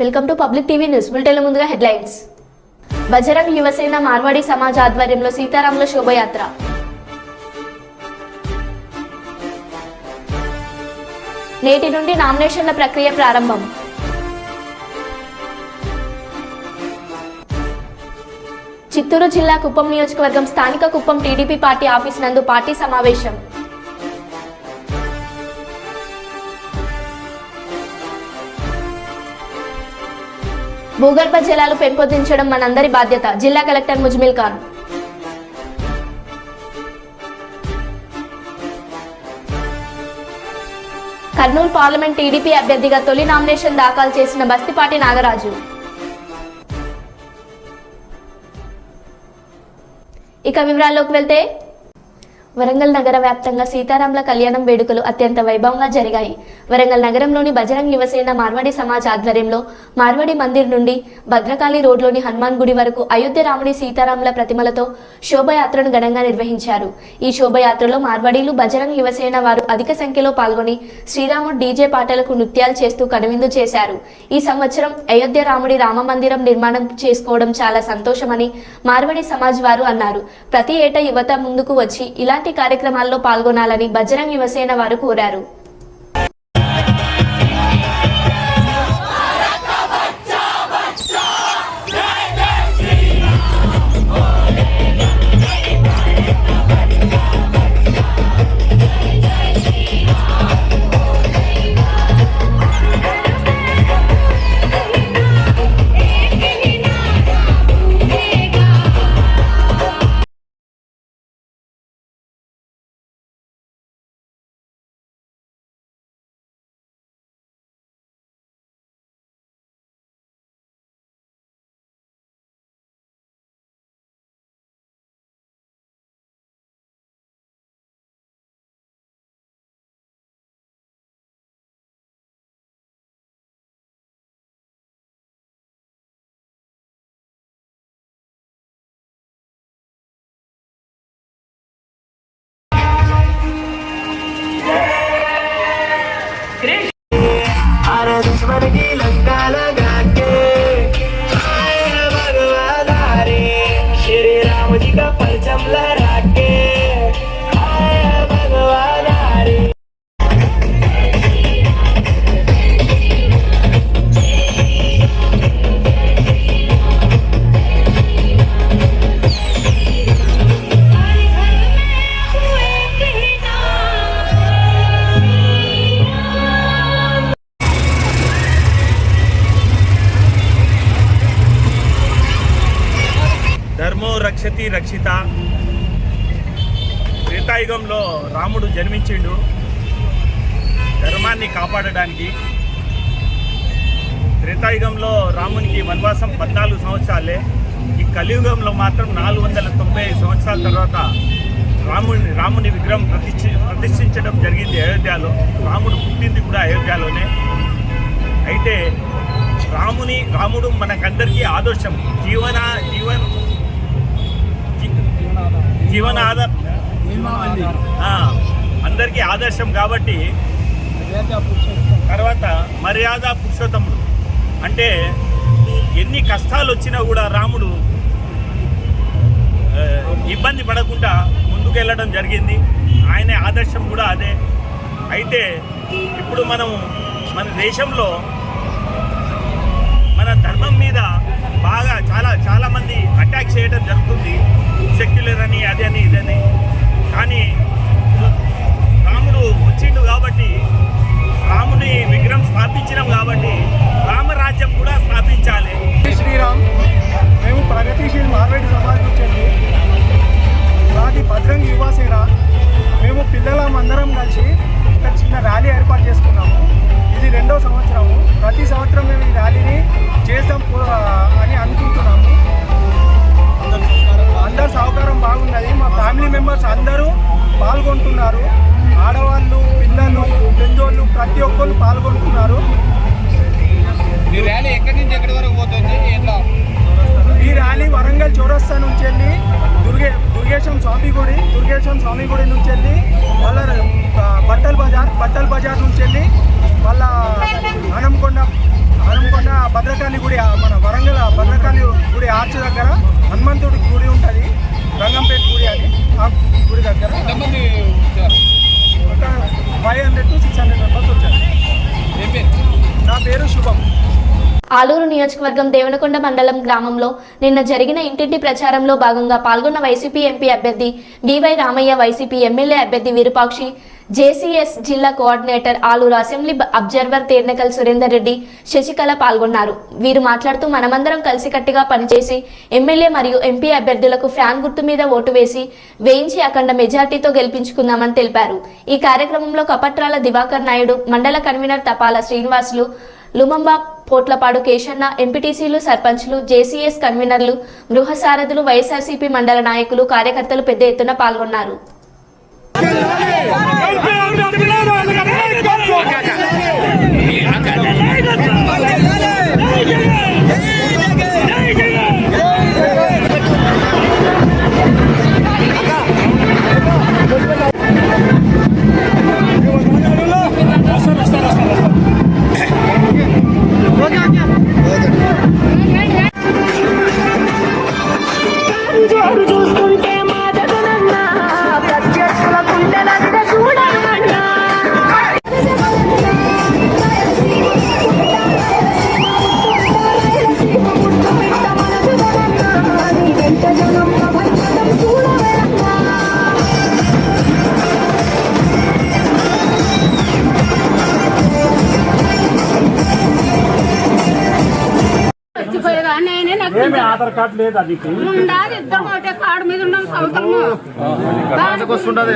Welcome to public TV news bulletin. ముందుగా headlines. Bajrang Yuvasena Marwadi Samaj ఆధ్వర్యంలో సీతారాముల శోభయాత్ర. నేటి నుండి నామినేషన్ల ప్రక్రియ ప్రారంభం. చిత్తూరు జిల్లా కుప్పం నియోజకవర్గం స్థానిక కుప్పం టీడీపీ పార్టీ ఆఫీస్ నందు పార్టీ సమావేశం. భూగర్భ జలాలు పెంపొందించడం మనందరి బాధ్యత. జిల్లా collector Muzammil Khan. Kurnool parliament TDP అభ్యర్థిగా తొలి నామినేషన్ దాఖలు చేసిన బస్తిపాటి నాగరాజు. ఇక వివరాల్లోకి వెళ్తే, వరంగల్ నగర వ్యాప్తంగా సీతారాముల కళ్యాణం వేడుకలు అత్యంత వైభవంగా జరిగాయి. వరంగల్ నగరంలోని బజరంగ్ యువసేన మార్వాడి సమాజ్ ఆధ్వర్యంలో మార్వాడి మందిర్ నుండి భద్రకాళి రోడ్లోని హనుమాన్ గుడి వరకు అయోధ్య రాముడి సీతారాముల ప్రతిమలతో శోభయాత్రను ఘనంగా నిర్వహించారు. ఈ శోభయాత్రలో మార్వాడీలు బజరంగ్ యువసేన వారు అధిక సంఖ్యలో పాల్గొని శ్రీరాముడు డీజే పాటలకు నృత్యాలు చేస్తూ కనువిందు చేశారు. ఈ సంవత్సరం అయోధ్య రాముడి రామ మందిరం నిర్మాణం చేసుకోవడం చాలా సంతోషమని మార్వాడి సమాజ్ వారు అన్నారు. ప్రతి ఏటా యువత ముందుకు వచ్చి ఇలాంటి కార్యక్రమాల్లో పాల్గొనాలని బజరంగ్ యువసేన వారు కోరారు. ధర్మో రక్షతి రక్షిత. త్రేతాయుగంలో రాముడు జన్మించిండు ధర్మాన్ని కాపాడడానికి. త్రేతాయుగంలో రామునికి వనవాసం 14 సంవత్సరాలే. ఈ కలియుగంలో మాత్రం 495 సంవత్సరాల తర్వాత రాముని విగ్రహం ప్రతిష్ఠించడం జరిగింది అయోధ్యలో. రాముడు పుట్టింది కూడా అయోధ్యలోనే. అయితే రాముడు మనకందరికీ ఆదర్శం, అందరికీ ఆదర్శం. కాబట్టి తర్వాత మర్యాద పురుషోత్తముడు అంటే ఎన్ని కష్టాలు వచ్చినా కూడా రాముడు ఇబ్బంది పడకుండా ముందుకెళ్ళడం జరిగింది. ఆయన ఆదర్శం కూడా అదే. అయితే ఇప్పుడు మన దేశంలో మన ధర్మం మీద బాగా చాలామంది అటాక్ చేయడం జరుగుతుంది. సెక్యులర్ అని అదని ఇదని. కానీ రాముడు వచ్చిండు కాబట్టి, రాముని విగ్రహం స్థాపించినాం కాబట్టి రామరాజ్యం కూడా స్థాపించాలి. శ్రీరామ్. మేము ప్రగతిశీల్ మార్వాడి సమాజ్ నుంచి మాది బజరంగ్ యువసేన. మేము పిల్లలందరం కలిసి ఒక చిన్న ర్యాలీ ఏర్పాటు చేసుకున్నాము. ఇది 2వ సంవత్సరము. ప్రతి సంవత్సరం మేము ఈ ర్యాలీని చేద్దాం అని అనుకుంటున్నాము. అందరు సహకారం బాగున్నది. మా ఫ్యామిలీ మెంబర్స్ అందరూ పాల్గొంటున్నారు. ఆడవాళ్ళు, పిల్లలు, పెద్దోళ్ళు ప్రతి ఒక్కరు పాల్గొంటున్నారు. ఈ ర్యాలీ ఎక్కడి నుంచి ఎక్కడి వరకు పోతుంది? ఈ ర్యాలీ వరంగల్ చౌరస్తా నుంచి వెళ్ళి దుర్గేశం స్వామి గుడి నుంచి వెళ్ళి వాళ్ళ బట్టల్ బజార్ నుంచి వెళ్ళి వాళ్ళ హనుమకొండ భద్రకాళి గుడి, మన వరంగల్ భద్రకాళి గుడి ఆర్చ్ దగ్గర హనుమంతుడి గుడి ఉంటుంది, రంగంపేట గుడి అని. ఆ గుడి దగ్గర ఎంతమంది వచ్చారు? ఒక 500 to 600 మెంబర్స్ వచ్చారు. ఏం పేరు? నా పేరు శుభం. ఆలూరు నియోజకవర్గం దేవనకొండ మండలం గ్రామంలో నిన్న జరిగిన ఇంటింటి ప్రచారంలో భాగంగా పాల్గొన్న వైసీపీ ఎంపీ అభ్యర్థి డివై రామయ్య, వైసీపీ ఎమ్మెల్యే అభ్యర్థి విరూపాక్షి, జేసీఎస్ జిల్లా coordinator, Aluru assembly observer Ternakal Surender Reddy, Sasikala పాల్గొన్నారు. వీరు మాట్లాడుతూ మనమందరం కలిసికట్టుగా పనిచేసి ఎమ్మెల్యే మరియు ఎంపీ అభ్యర్థులకు ఫ్యాన్ గుర్తు మీద ఓటు వేయించి అఖండ మెజార్టీతో గెలిపించుకుందామని తెలిపారు. ఈ కార్యక్రమంలో కపట్రాల దివాకర్ నాయుడు, మండల కన్వీనర్ తపాల శ్రీనివాసులు, లుమంబా పోట్లపాడు కేశన్న, ఎంపీటీసీలు, సర్పంచ్లు, జేసీఎస్ కన్వీనర్లు, గృహసారథులు, వైఎస్ఆర్సీపీ మండల నాయకులు, కార్యకర్తలు పెద్ద ఎత్తున పాల్గొన్నారు. ఆధార్ కార్డు లేదు, అది ఉండాలి. ఇద్దరు ఒకటే కార్డు మీద ఉన్నాం, సొంతము వస్తుంటది.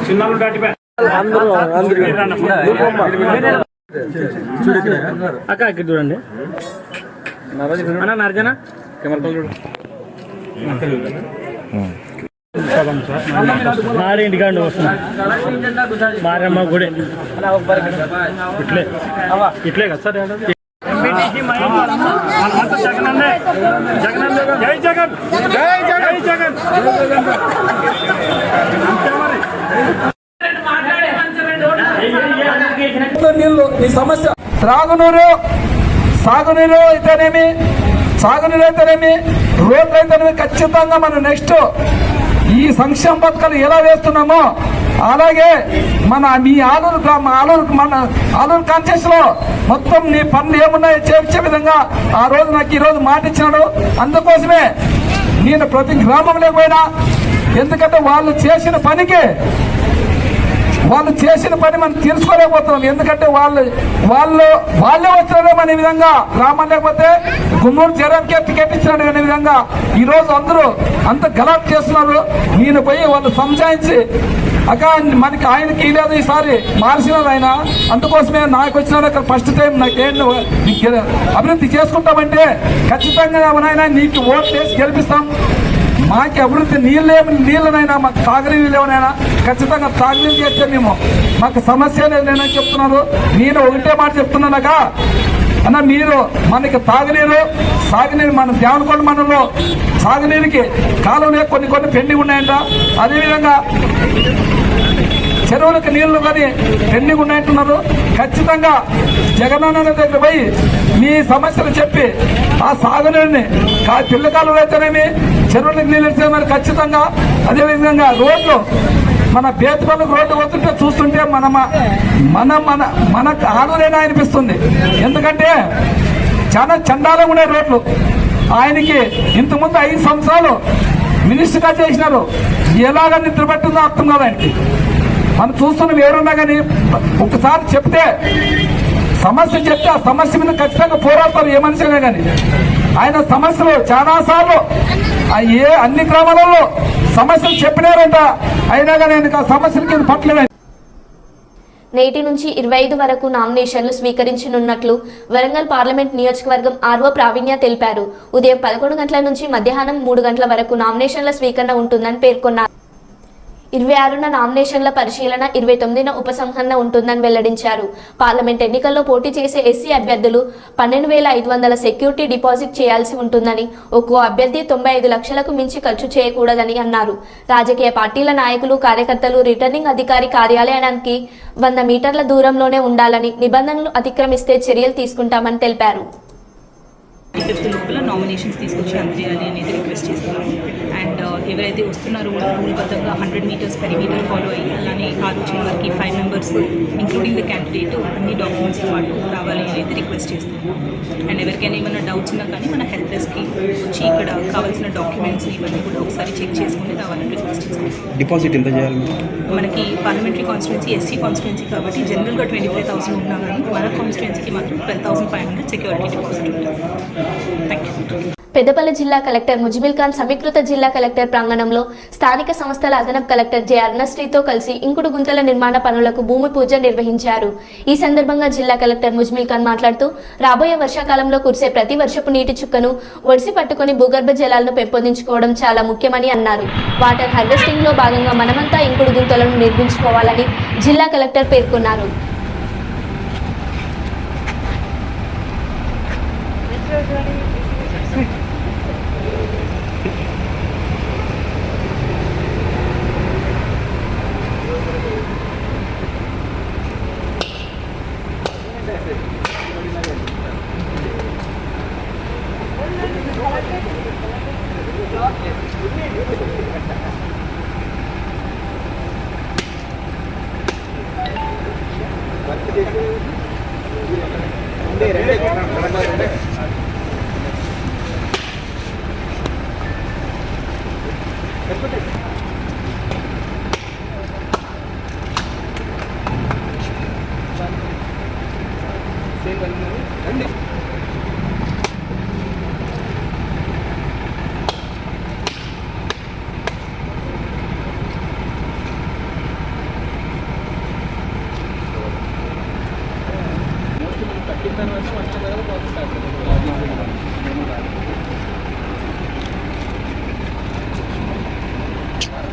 చిన్నాళ్ళు దాటిపోయి అక్క ఇక్కడ చూడండి అన్న, నర్జన ఇంటికాండి వస్తున్నా మారమ్మ గుడి ఇట్లే కదా సార్. జగన్ జై జగన్ జై జగన్ జగన్. నీళ్ళు ఈ సమస్య సాగునీరు అయితేనేమి, రోడ్లు అయితేనేమి ఖచ్చితంగా మనం నెక్స్ట్ ఈ సంక్షేమ పథకాలు ఎలా వేస్తున్నామో అలాగే మీ ఆలూరు కాన్షియస్ లో మొత్తం నీ పనులు ఏమున్నాయో చేర్చే విధంగా ఆ రోజు నాకు ఈ రోజు మాట ఇచ్చినాడు. అందుకోసమే నేను ప్రతి గ్రామంలో పోయినా, ఎందుకంటే వాళ్ళు చేసిన పని మనం తెలుసుకోలేకపోతున్నాం. ఎందుకంటే వాళ్ళే వచ్చారేమో అనే విధంగా గ్రామం, లేకపోతే గుమ్మూరు జగన్కే టికెట్ ఇచ్చినాడు అనే విధంగా ఈ రోజు అందరూ అంత గలాట్ చేస్తున్నారు. నేను పోయి వాళ్ళు సంజాయించి అక్క మనకి ఆయనకి లేదు, ఈసారి మార్చినారు ఆయన, అందుకోసమే నాకు వచ్చినాడు. ఫస్ట్ టైం నాకేం అభివృద్ధి చేసుకుంటామంటే ఖచ్చితంగా నాయన నీకు ఓట్ వేసి గెలిపిస్తాం. మాకు అభివృద్ధి నీళ్ళనైనా, మాకు తాగునీళ్ళు లేవనైనా ఖచ్చితంగా తాగునీళ్ళు చేస్తే మాకు సమస్య లేదని చెప్తున్నారు. నేను ఒకటే మాట చెప్తున్నానక అన్న, మీరు మనకి తాగునీరు, సాగునీరు మన దేవనకొండ మండలంలో సాగునీరుకి కాలువలే కొన్ని పెండింగ్ ఉన్నాయంట. అదేవిధంగా చెరువులకు నీళ్లు కానీ పెండింగ్ ఉన్నాయంటున్నారు. ఖచ్చితంగా జగనన్న దగ్గర పోయి మీ సమస్యలు చెప్పి ఆ సాగునీరుని పిల్లకాలు అయితేనేమి, చెరువులకు నీళ్ళు ఇచ్చేమని ఖచ్చితంగా. అదేవిధంగా రోడ్లు, మన బేతపల్లికి రోడ్డు వస్తుంటే చూస్తుంటే మన ఆలూరేనా అనిపిస్తుంది. ఎందుకంటే చాలా చండాలంగా ఉన్నాయి రోడ్లు. ఆయనకి ఇంతకుముందు 5 సంవత్సరాలు మినిస్టర్గా చేసినారు. ఎలాగ నిద్ర పట్టిందో అర్థం కాదు ఆయనకి. మనం చూస్తున్నాం, ఎవరున్నా కానీ ఒకసారి చెప్తే సమస్య చెప్తే ఆ సమస్య మీద ఖచ్చితంగా పోరాడతారు ఏ మనిషి అయినా కానీ. ఆయన సమస్యలు చాలా సార్లు అన్ని గ్రామాలలో సమస్యలు చెప్పినారంట, అయినా కానీ ఆయనకు ఆ సమస్యలకి పట్టలేదు. నేటి నుంచి 25 వరకు నామినేషన్లు స్వీకరించనున్నట్లు వరంగల్ పార్లమెంట్ నియోజకవర్గం ఆర్ఓ ప్రావీణ్య తెలిపారు. ఉదయం 11 గంటల నుంచి మధ్యాహ్నం 3 గంటల వరకు నామినేషన్ల స్వీకరణ ఉంటుందని పేర్కొన్నారు. 26న నామినేషన్ల పరిశీలన, 29న ఉపసంహరణ ఉంటుందని వెల్లడించారు. పార్లమెంట్ ఎన్నికల్లో పోటీ చేసే ఎస్సీ అభ్యర్థులు 12,500 సెక్యూరిటీ డిపాజిట్ చేయాల్సి ఉంటుందని, ఒక్కో అభ్యర్థి 95 లక్షలకు మించి ఖర్చు చేయకూడదని అన్నారు. రాజకీయ పార్టీల నాయకులు, కార్యకర్తలు రిటర్నింగ్ అధికారి కార్యాలయానికి 100 మీటర్ల దూరంలోనే ఉండాలని, నిబంధనలు అతిక్రమిస్తే చర్యలు తీసుకుంటామని తెలిపారు. 5th లోపల నామినేషన్స్ తీసుకొచ్చి అందజేయాలి అనేది రిక్వెస్ట్ చేస్తున్నాము. అండ్ ఎవరైతే వస్తున్నారో కూడా రూల్బద్ధంగా 100 మీటర్స్ పెరిమీటర్ ఫాలో అయ్యి అలానే ఆలోచన వరకు 5 మెంబర్స్ ఇంక్లూడింగ్ ద క్యాండిడేట్ అన్ని డాక్యుమెంట్స్తో పాటు రావాలి అనేది రిక్వెస్ట్ చేస్తున్నాము. అండ్ ఎవరికైనా ఏమైనా డౌట్స్ ఉన్నా కానీ మన హెల్ప్ డెస్క్కి వచ్చి ఇక్కడ కావాల్సిన డాక్యుమెంట్స్ ఇవన్నీ కూడా ఒకసారి చెక్ చేసుకుని రావాలని రిక్వెస్ట్ చేస్తున్నాం. డిపాజిట్ ఎంత చేయాలి? మనకి పార్లమెంటరీ కాన్స్టిట్యున్సీ ఎస్సీ కాన్స్టిట్యున్సీ కాబట్టి జనరల్గా 25,000 ఉన్నా కానీ మన కాన్స్టిట్యున్సీకి మాత్రం 12,500 సెక్యూరిటీ డిపాజిట్ ఉంటుంది. పెద్దపల్లి జిల్లా కలెక్టర్ ముజిబిల్ ఖాన్ సమీకృత జిల్లా కలెక్టర్ ప్రాంగణంలో స్థానిక సంస్థల అదనపు కలెక్టర్ జె అరుణశ్రీతో కలిసి ఇంకుడు గుంతల నిర్మాణ పనులకు భూమి పూజ నిర్వహించారు. ఈ సందర్భంగా జిల్లా కలెక్టర్ ముజిబిల్ ఖాన్ మాట్లాడుతూ రాబోయే వర్షాకాలంలో కురిసే ప్రతి వర్షపు నీటి చుక్కను ఒడిసి పట్టుకుని భూగర్భ జలాలను పెంపొందించుకోవడం చాలా ముఖ్యమని అన్నారు. వాటర్ హార్వెస్టింగ్ లో భాగంగా మనమంతా ఇంకుడు గుంతలను నిర్మించుకోవాలని జిల్లా కలెక్టర్ పేర్కొన్నారు.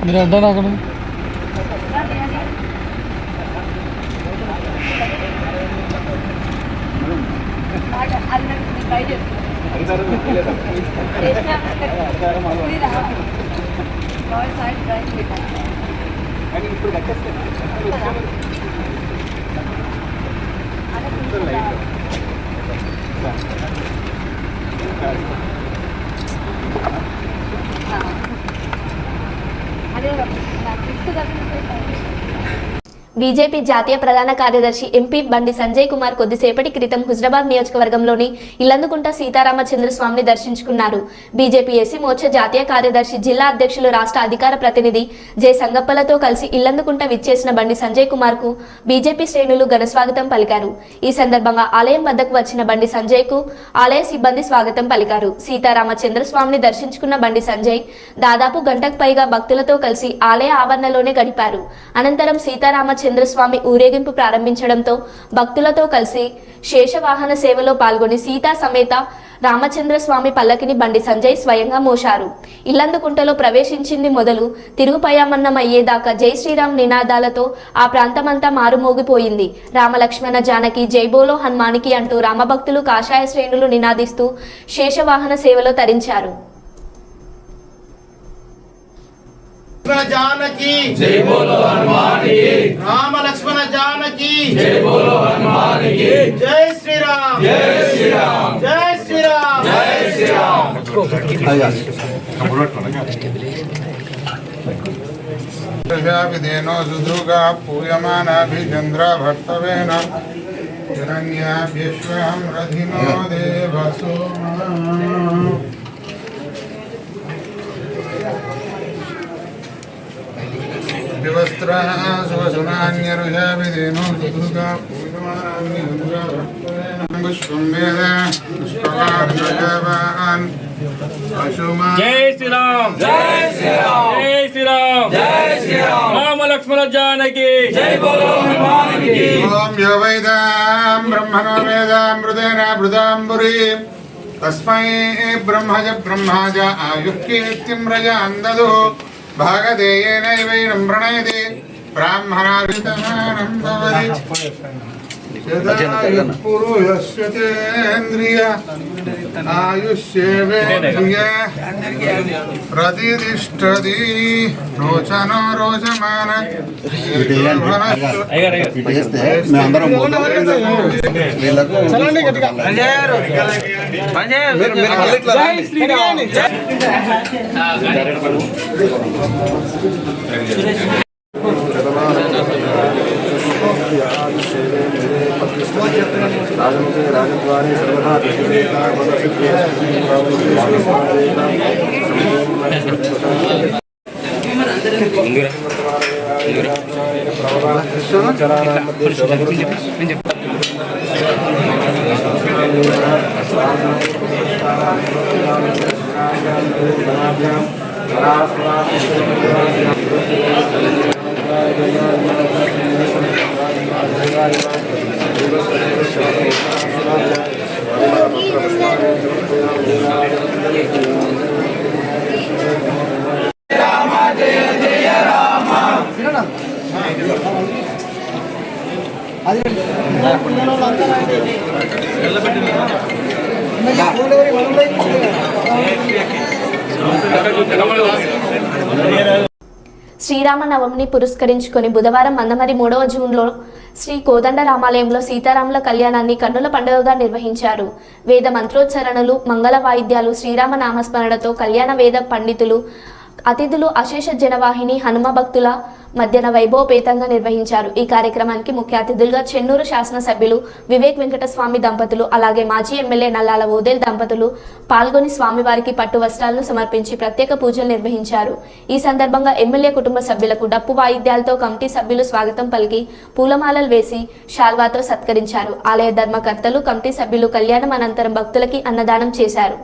మీరు అంటారు అక్కడ బీజేపీ జాతీయ ప్రధాన కార్యదర్శి ఎంపీ బండి సంజయ్ కుమార్ కొద్దిసేపటి క్రితం హుజరాబాద్ నియోజకవర్గంలోని ఇల్లందుకుంట సీతారామచంద్రస్వామిని దర్శించుకున్నారు. బీజేపీ ఎస్సీ మోర్చా జాతీయ కార్యదర్శి, జిల్లా అధ్యక్షులు, రాష్ట్ర అధికార ప్రతినిధి జె సంగప్పలతో కలిసి ఇల్లందుకుంట విచ్చేసిన బండి సంజయ్ కుమార్ కు బీజేపీ శ్రేణులు ఘనస్వాగతం పలికారు. ఈ సందర్భంగా ఆలయం వద్దకు వచ్చిన బండి సంజయ్ కు ఆలయ సిబ్బంది స్వాగతం పలికారు. సీతారామచంద్రస్వామిని దర్శించుకున్న బండి సంజయ్ దాదాపు గంటకు పైగా భక్తులతో కలిసి ఆలయ ఆవరణలోనే గడిపారు. అనంతరం సీతారామచంద్రస్వామి ఊరేగింపు ప్రారంభించడంతో భక్తులతో కలిసి శేషవాహన సేవలో పాల్గొని సీతా సమేత రామచంద్రస్వామి పల్లకిని బండి సంజయ్ స్వయంగా మోశారు. ఇల్లందుకుంటలో ప్రవేశించింది మొదలు తిరుగుపయామన్నం అయ్యేదాకా జై శ్రీరామ్ నినాదాలతో ఆ ప్రాంతమంతా మారుమోగిపోయింది. రామలక్ష్మణ జానకి, జై బోలో హనుమానికి అంటూ రామభక్తులు కాషాయ శ్రేణులు నినాదిస్తూ శేషవాహన సేవలో తరించారు. जानकी जय बोलो हनुमान की, राम लक्ष्मण जानकी जय बोलो हनुमान की, जय श्री राम जय श्री राम जय श्री राम जय श्री राम। विदेनो सुदृगा पूयमानाभिचन्द्रा भक्तवेन हिरण्याभ्यश्वं रथिनो देवसो विवस्त्रः सुवसुनान्यरुषा विदेनो सुदृगा पूयमानाभिचन्द्रा भक्तवेन पुष्पं वेद पुष्पकार्यवान् जय श्री राम जय श्री राम जय श्री राम जय श्री राम। राम लक्ष्मण जानकी जय बोलो हनुमान की। ओम यो वेदां ब्रह्मणो वेदामृतेन मृदाम्बुरी तस्मै ब्रह्मज ब्रह्माज आयुः कीर्तिं रजां ददुः భాగధేయేనైవైనం ప్రణయతే బ్రాహ్మణాభితమానం భవతి పురుషస్యేంద్రియ ఆయుష్యేవేంద్రియ ప్రతిష్టతి రోచనో రోచమాన రాజద్వారే సర్వదా శ్రీరామనవమిని పురస్కరించుకొని బుధవారం మందమరి 3వ జూన్లో శ్రీ కోదండ రామాలయంలో సీతారాముల కళ్యాణాన్ని కన్నుల పండుగగా నిర్వహించారు. వేద మంత్రోచ్చరణలు, మంగళ వాయిద్యాలు, శ్రీరామ నామస్మరణతో కళ్యాణ వేద పండితులు, అతిథులు, అశేష జనవాహిని, హనుమ భక్తుల మధ్యన వైభవపేతంగా నిర్వహించారు. ఈ కార్యక్రమానికి ముఖ్య అతిథులుగా చెన్నూరు శాసనసభ్యులు వివేక్ వెంకటస్వామి దంపతులు, అలాగే మాజీ ఎమ్మెల్యే నల్లాల ఓదేల్ దంపతులు పాల్గొని స్వామివారికి పట్టు వస్త్రాలను సమర్పించి ప్రత్యేక పూజలు నిర్వహించారు. ఈ సందర్భంగా ఎమ్మెల్యే కుటుంబ సభ్యులకు డప్పు వాయిద్యాలతో కమిటీ సభ్యులు స్వాగతం పలికి పూలమాలలు వేసి శాల్వాతో సత్కరించారు. ఆలయ ధర్మకర్తలు, కమిటీ సభ్యులు కళ్యాణం అనంతరం భక్తులకి అన్నదానం చేశారు.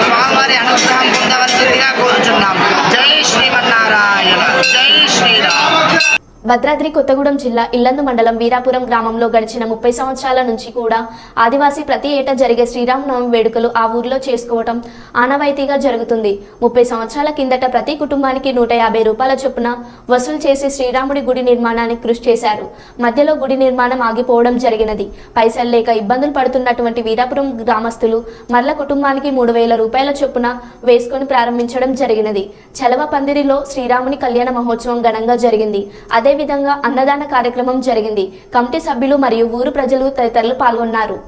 స్వామివారి అనుగ్రహం పొందవలసిందిగా కోరుచున్నాం. జై శ్రీమన్నారాయణ. జై శ్రీరామ్. భద్రాద్రి కొత్తగూడెం జిల్లా ఇల్లందు మండలం వీరాపురం గ్రామంలో గడిచిన 30 సంవత్సరాల నుంచి కూడా ఆదివాసీ ప్రతి ఏటా జరిగే శ్రీరామనవమి వేడుకలు ఆ ఊర్లో చేసుకోవటం ఆనవాయితీగా జరుగుతుంది. 30 సంవత్సరాల కిందట ప్రతి కుటుంబానికి 150 రూపాయల చొప్పున వసూలు చేసి శ్రీరాముడి గుడి నిర్మాణానికి కృషి చేశారు. మధ్యలో గుడి నిర్మాణం ఆగిపోవడం జరిగినది. పైసలు లేక ఇబ్బందులు పడుతున్నటువంటి వీరాపురం గ్రామస్తులు మరల కుటుంబానికి 3000 రూపాయల చొప్పున వేసుకొని ప్రారంభించడం జరిగినది. చలవ పందిరిలో శ్రీరాముని కళ్యాణ మహోత్సవం ఘనంగా జరిగింది. అదే విధంగా అన్నదాన కార్యక్రమం జరిగింది. కమిటీ సభ్యులు మరియు ఊరు ప్రజలు తదితరులు పాల్గొన్నారు.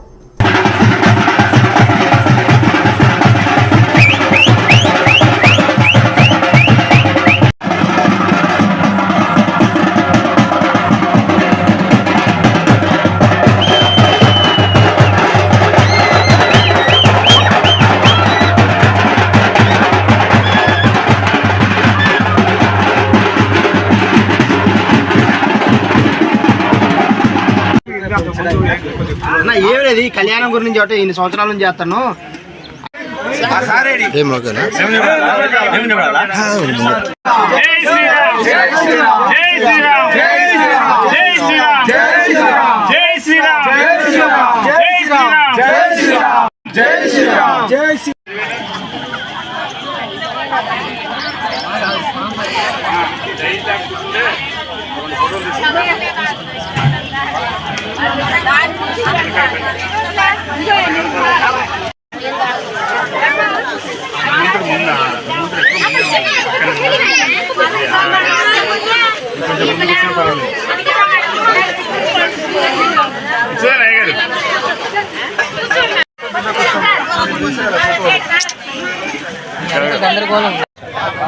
అన్న ఏం లేదు, ఈ కళ్యాణం గురించి ఒకటి ఇన్ని సంవత్సరాల నుంచి చేస్తాను.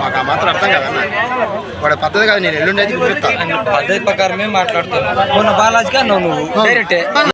మాకు ఆ మాత్రం అర్థం కదన్న, వాడు పద్ధతి కాదు. నేను ఎల్లుండి అయితే పద్ధతి ప్రకారమే మాట్లాడుతున్నాను. మొన్న బాలాజీగా నువ్వు డైరెక్టే అయిపోయింది.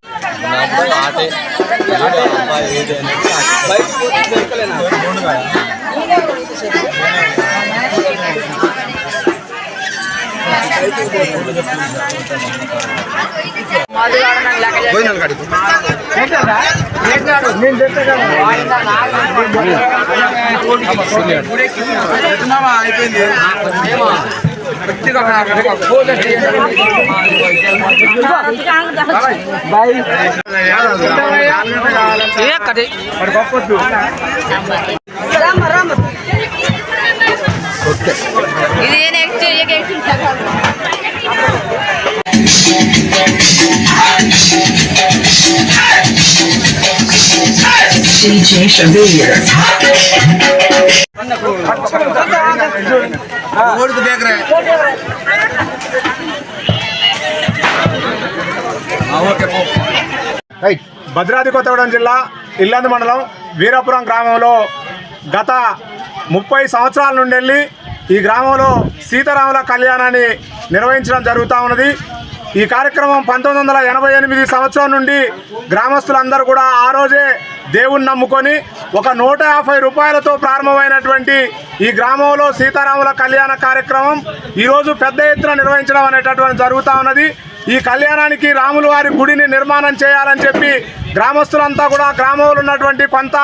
DJ Shabir. భద్రాద్రి కొత్తగూడెం జిల్లా ఇల్లందు మండలం వీరాపురం గ్రామంలో గత 30 సంవత్సరాల నుండి వెళ్ళి ఈ గ్రామంలో సీతారాముల కళ్యాణాన్ని నిర్వహించడం జరుగుతూ ఉన్నది. ఈ కార్యక్రమం 1988 సంవత్సరం నుండి గ్రామస్తులందరూ కూడా ఆ రోజే దేవుణ్ణి నమ్ముకొని ఒక 150 రూపాయలతో ప్రారంభమైనటువంటి ఈ గ్రామంలో సీతారాముల కళ్యాణ కార్యక్రమం ఈరోజు పెద్ద ఎత్తున నిర్వహించడం అనేటటువంటి జరుగుతూ ఉన్నది. ఈ కళ్యాణానికి రాముల వారి గుడిని నిర్మాణం చేయాలని చెప్పి గ్రామస్తులంతా కూడా గ్రామంలో ఉన్నటువంటి కొంత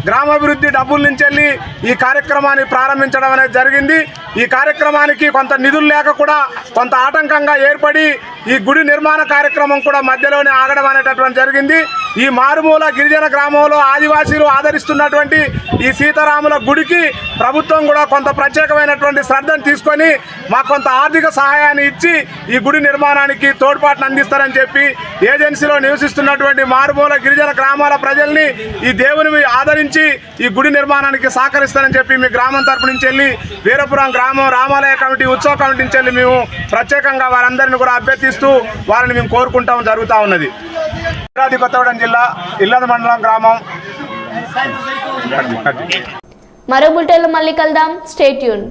గ్రామాభివృద్ధి డబ్బుల నుంచి వెళ్ళి ఈ కార్యక్రమాన్ని ప్రారంభించడం అనేది జరిగింది. ఈ కార్యక్రమానికి కొంత నిధులు లేక కూడా కొంత ఆటంకంగా ఏర్పడి ఈ గుడి నిర్మాణ కార్యక్రమం కూడా మధ్యలోనే ఆగడం అనేటటువంటి జరిగింది. ఈ మారుమూల గిరిజన గ్రామంలో ఆదివాసీలు ఆదరిస్తున్నటువంటి ఈ సీతారాముల గుడికి ప్రభుత్వం కూడా కొంత ప్రత్యేకమైనటువంటి శ్రద్ధను తీసుకొని మాకు కొంత ఆర్థిక సహాయాన్ని ఇచ్చి ఈ గుడి నిర్మాణానికి తోడ్పాటును అందిస్తారని చెప్పి ఏజెన్సీలో నివసిస్తున్నటువంటి మారుమూల గిరిజన గ్రామాల ప్రజల్ని ఈ దేవుని ఆదరించి ఈ గుడి నిర్మాణానికి సహకరిస్తారని చెప్పి మీ గ్రామం తరపు నుంచి వెళ్ళి వీరపురం గ్రామం రామాలయ కమిటీ ఉత్సవ కమిటీ నుంచి వెళ్ళి మేము ప్రత్యేకంగా వారందరినీ కూడా అభ్యర్థిస్తూ వారిని మేము కోరుకుంటాం జరుగుతూ ఉన్నది. భద్రాద్రి కొత్తగూడెం జిల్లా ఇల్లందు మండలం గ్రామం. మరో బులెటిన్లో మళ్ళీ కలుద్దాం. Stay tune.